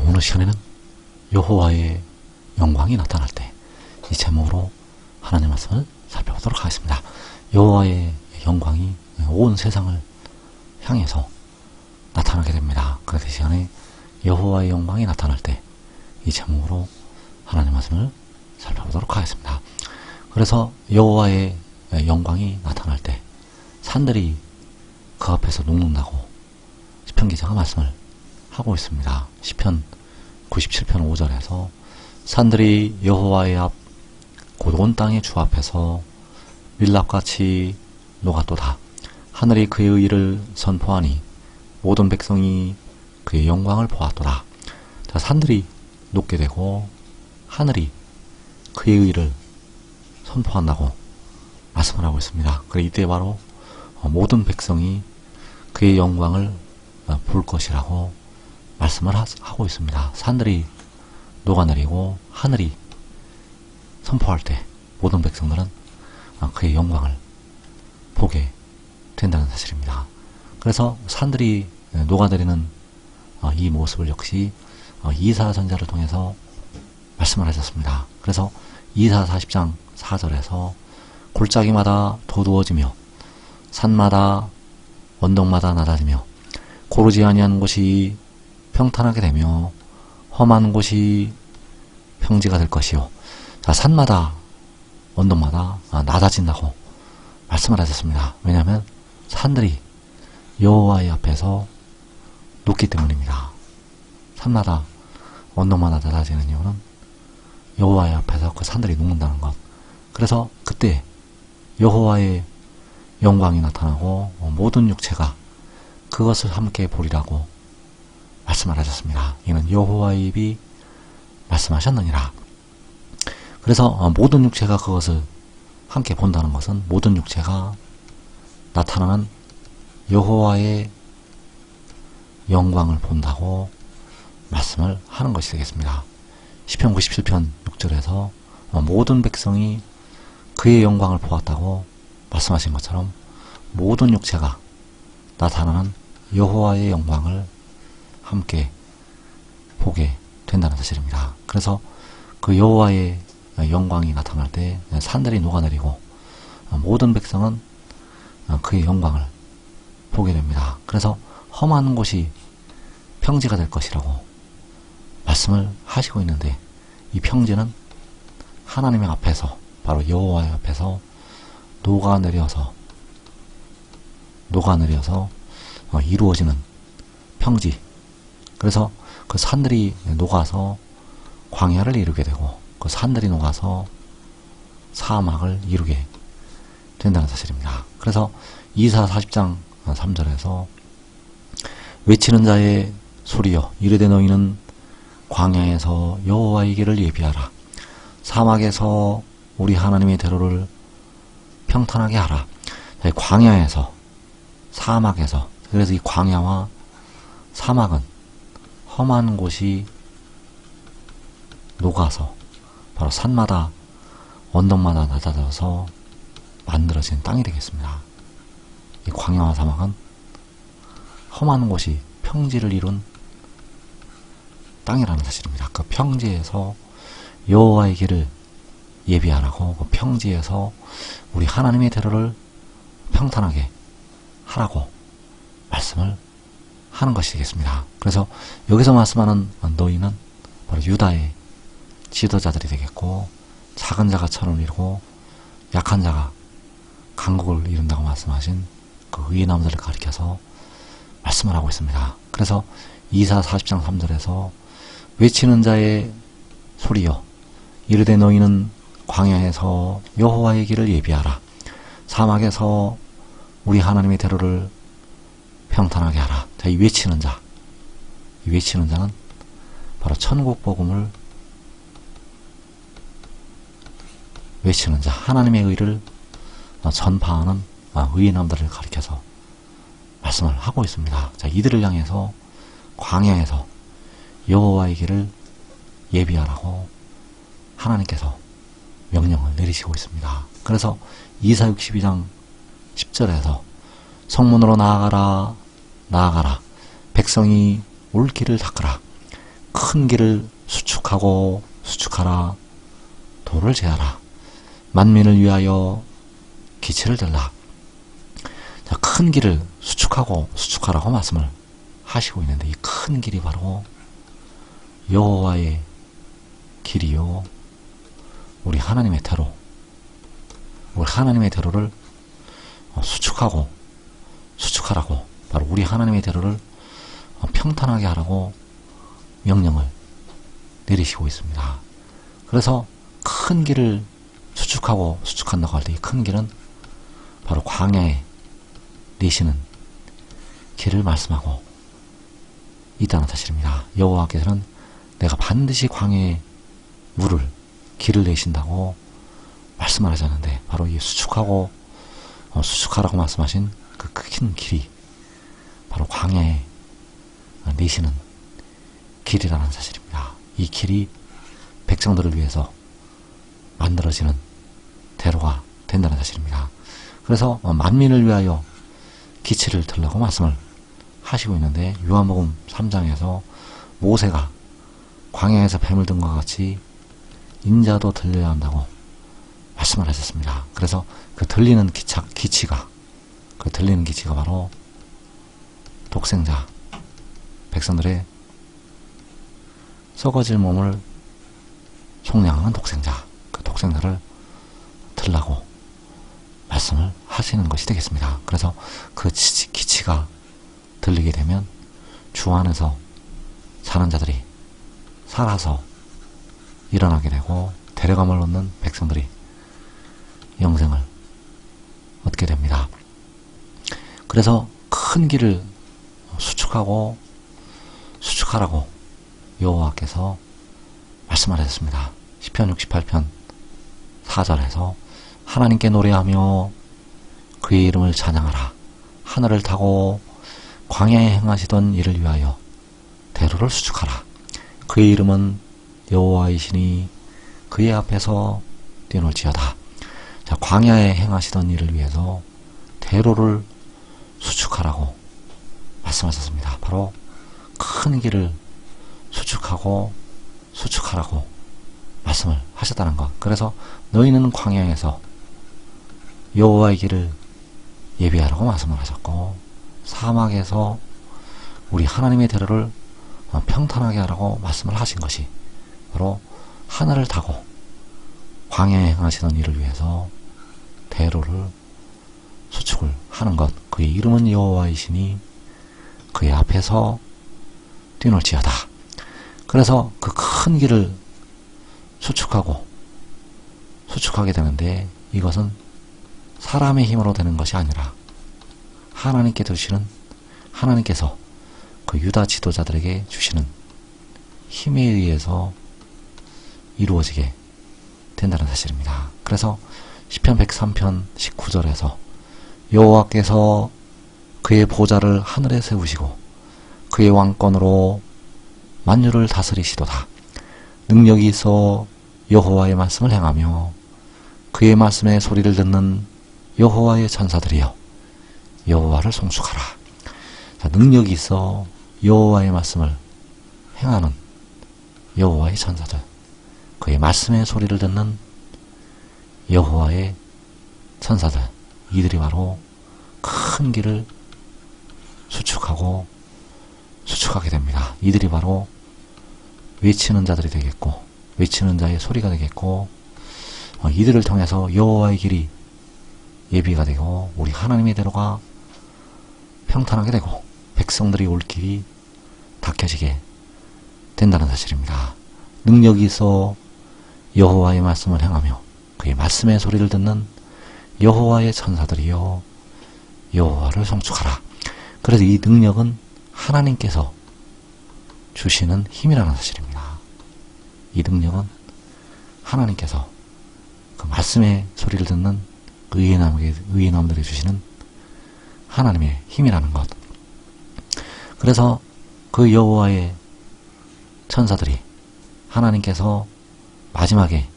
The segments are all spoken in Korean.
오늘 시간에는 여호와의 영광이 나타날 때 이 제목으로 하나님 말씀을 살펴보도록 하겠습니다. 여호와의 영광이 온 세상을 향해서 나타나게 됩니다. 그래서 이 시간에 여호와의 영광이 나타날 때 이 제목으로 하나님 말씀을 살펴보도록 하겠습니다. 그래서 여호와의 영광이 나타날 때 산들이 그 앞에서 녹는다고 시편 기자가 말씀을 하고 있습니다. 시편 97편 5절에서 산들이 여호와의 앞 곧 온 땅의 주 앞에서 밀랍같이 녹았도다. 하늘이 그의 의를 선포하니 모든 백성이 그의 영광을 보았도다. 자, 산들이 녹게 되고 하늘이 그의 의를 선포한다고 말씀을 하고 있습니다. 그래 이때 바로 모든 백성이 그의 영광을 볼 것이라고 말씀을 하고 있습니다. 산들이 녹아내리고 하늘이 선포할 때 모든 백성들은 그의 영광을 보게 된다는 사실입니다. 그래서 산들이 녹아내리는 이 모습을 역시 이사야전자를 통해서 말씀을 하셨습니다. 그래서 이사야 40장 4절에서 골짜기마다 도두어지며 산마다 언덕마다 낮아지며 고르지 아니한 곳이 평탄하게 되며 험한 곳이 평지가 될 것이요. 자, 산마다 언덕마다 낮아진다고 말씀을 하셨습니다. 왜냐하면 산들이 여호와의 앞에서 녹기 때문입니다. 산마다 언덕마다 낮아지는 이유는 여호와의 앞에서 그 산들이 녹는다는 것. 그래서 그때 여호와의 영광이 나타나고 모든 육체가 그것을 함께 보리라고 말씀을 하셨습니다. 이는 여호와의 입이 말씀하셨느니라. 그래서 모든 육체가 그것을 함께 본다는 것은 모든 육체가 나타나는 여호와의 영광을 본다고 말씀을 하는 것이 되겠습니다. 시편 97편 6절에서 모든 백성이 그의 영광을 보았다고 말씀하신 것처럼 모든 육체가 나타나는 여호와의 영광을 함께 보게 된다는 사실입니다. 그래서 그 여호와의 영광이 나타날 때 산들이 녹아내리고 모든 백성은 그의 영광을 보게 됩니다. 그래서 험한 곳이 평지가 될 것이라고 말씀을 하시고 있는데 이 평지는 하나님의 앞에서 바로 여호와의 앞에서 녹아내려서 이루어지는 평지. 그래서 그 산들이 녹아서 광야를 이루게 되고 그 산들이 녹아서 사막을 이루게 된다는 사실입니다. 그래서 이사야 40장 3절에서 외치는 자의 소리여 이르되 너희는 광야에서 여호와의 길을 예비하라. 사막에서 우리 하나님의 대로를 평탄하게 하라. 광야에서 사막에서 그래서 이 광야와 사막은 험한 곳이 녹아서 바로 산마다 언덕마다 낮아져서 만들어진 땅이 되겠습니다. 이 광야와 사막은 험한 곳이 평지를 이룬 땅이라는 사실입니다. 그 평지에서 여호와의 길을 예비하라고 그 평지에서 우리 하나님의 대로를 평탄하게 하라고 말씀을 하는 것이 되겠습니다. 그래서 여기서 말씀하는 너희는 바로 유다의 지도자들이 되겠고 작은 자가 천을 이루고 약한 자가 강국을 이룬다고 말씀하신 그 의인남들을 가리켜서 말씀을 하고 있습니다. 그래서 이사야 40장 3절에서 외치는 자의 소리여 이르되 너희는 광야에서 여호와의 길을 예비하라. 사막에서 우리 하나님의 대로를 평탄하게 하라. 자, 이 외치는 자는 바로 천국 복음을 외치는 자, 하나님의 의를 전파하는 의인남들을 가리켜서 말씀을 하고 있습니다. 자, 이들을 향해서 광야에서 여호와의 길을 예비하라고 하나님께서 명령을 내리시고 있습니다. 그래서 이사야 62장 10절에서 성문으로 나아가라 백성이 올 길을 닦으라 큰 길을 수축하고 수축하라. 도를 제하라. 만민을 위하여 기치를 들라. 자, 큰 길을 수축하고 수축하라고 말씀을 하시고 있는데, 이 큰 길이 바로 여호와의 길이요, 우리 하나님의 대로, 우리 하나님의 대로를 수축하고 수축하라고, 바로 우리 하나님의 대로를 평탄하게 하라고 명령을 내리시고 있습니다. 그래서 큰 길을 수축하고 수축한다고 할 때, 이 큰 길은 바로 광야에 내시는 길을 말씀하고 있다는 사실입니다. 여호와께서는 내가 반드시 광야에 물을, 길을 내신다고 말씀을 하셨는데, 바로 이 수축하고 수축하라고 말씀하신 그 큰 길이 바로 광야에 내시는 길이라는 사실입니다. 이 길이 백성들을 위해서 만들어지는 대로가 된다는 사실입니다. 그래서 만민을 위하여 기치를 들라고 말씀을 하시고 있는데, 요한복음 3장에서 모세가 광야에서 뱀을 든 것 같이 인자도 들려야 한다고 말씀을 하셨습니다. 그래서 그 들리는 기치가 바로 독생자, 백성들의 썩어질 몸을 속량하는 독생자, 그 독생자를 들라고 말씀을 하시는 것이 되겠습니다. 그래서 그 기치가 들리게 되면 주 안에서 사는 자들이 살아서 일어나게 되고, 데려감을 얻는 백성들이 영생을 얻게 됩니다. 그래서 큰 길을 수축하고 수축하라고 여호와께서 말씀하셨습니다. 시편 68편 4절에서 하나님께 노래하며 그의 이름을 찬양하라. 하늘을 타고 광야에 행하시던 일을 위하여 대로를 수축하라. 그의 이름은 여호와이시니 그의 앞에서 뛰놀지어다. 자, 광야에 행하시던 일을 위해서 대로를 수축하라고 말씀하셨습니다. 바로 큰 길을 수축하고 수축하라고 말씀을 하셨다는 것. 그래서 너희는 광야에서 여호와의 길을 예비하라고 말씀을 하셨고, 사막에서 우리 하나님의 대로를 평탄하게 하라고 말씀을 하신 것이 바로 하늘을 타고 광야에 행하시던 일을 위해서 대로를 수축을 하는 것. 그의 이름은 여호와이시니 그의 앞에서 뛰놀지어다. 그래서 그 큰 길을 수축하게 되는데, 이것은 사람의 힘으로 되는 것이 아니라 하나님께서 그 유다 지도자들에게 주시는 힘에 의해서 이루어지게 된다는 사실입니다. 그래서 시편 103편 19절에서 여호와께서 그의 보좌를 하늘에 세우시고 그의 왕권으로 만유를 다스리시도다. 능력이 있어 여호와의 말씀을 행하며 그의 말씀의 소리를 듣는 여호와의 천사들이여 여호와를 송축하라. 자, 능력이 있어 여호와의 말씀을 행하는 여호와의 천사들, 그의 말씀의 소리를 듣는 여호와의 천사들, 이들이 바로 큰 길을 수축하게 됩니다. 이들이 바로 외치는 자들이 되겠고, 외치는 자의 소리가 되겠고, 이들을 통해서 여호와의 길이 예비가 되고 우리 하나님의 대로가 평탄하게 되고 백성들이 올 길이 닦여지게 된다는 사실입니다. 능력이 있어 여호와의 말씀을 행하며 그의 말씀의 소리를 듣는 여호와의 천사들이여 여호와를 송축하라. 그래서 이 능력은 하나님께서 주시는 힘이라는 사실입니다. 이 능력은 하나님께서 그 말씀의 소리를 듣는 의인함들이 주시는 하나님의 힘이라는 것. 그래서 그 여호와의 천사들이 하나님께서 마지막에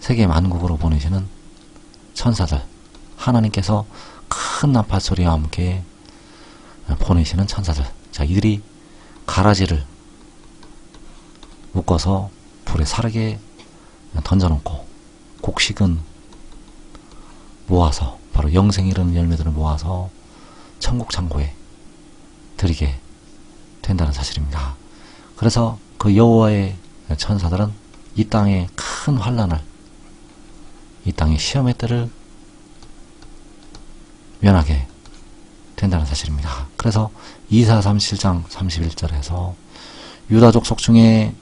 세계 만국으로 보내시는 천사들, 하나님께서 큰 나팔 소리와 함께 보내시는 천사들. 자, 이들이 가라지를 묶어서 불에 사르게 던져놓고 곡식은 모아서 바로 영생 이르는 열매들을 모아서 천국 창고에 드리게 된다는 사실입니다. 그래서 그 여호와의 천사들은 이 땅의 큰 환난을, 이 땅의 시험의 때를 면하게 된다는 사실입니다. 그래서 이사 37장 31절에서 유다족 속 중에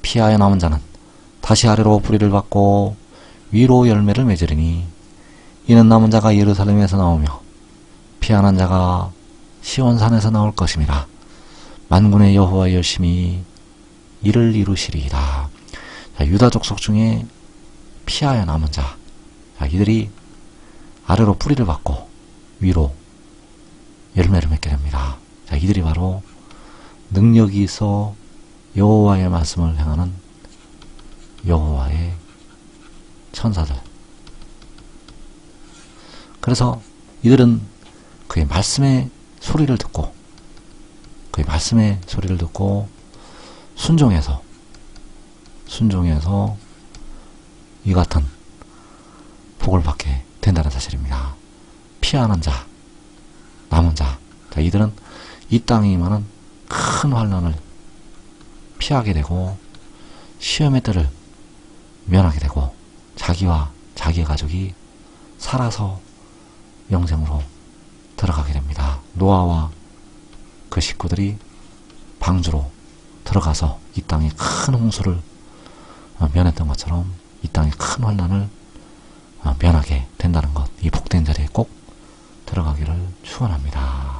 피하여 남은 자는 다시 아래로 뿌리를 받고 위로 열매를 맺으리니 이는 남은 자가 예루살렘에서 나오며 피하는 자가 시온산에서 나올 것임이라. 만군의 여호와 열심히 이를 이루시리이다. 자, 유다족 속 중에 피하여 남은 자, 이들이 아래로 뿌리를 받고 위로 열매를 맺게 됩니다. 자, 이들이 바로 능력이 있어 여호와의 말씀을 행하는 여호와의 천사들. 그래서 이들은 그의 말씀의 소리를 듣고, 그의 말씀의 소리를 듣고 순종해서 이 같은 복을 받게 된다는 사실입니다. 피하는 자, 남은 자, 이들은 이 땅에 임하는 큰 환난을 피하게 되고 시험의 때를 면하게 되고 자기와 자기의 가족이 살아서 영생으로 들어가게 됩니다. 노아와 그 식구들이 방주로 들어가서 이 땅의 큰 홍수를 면했던 것처럼 이 땅의 큰 환난을 면하게 된다는 것, 이 복된 자리에 꼭 들어가기를 축원합니다.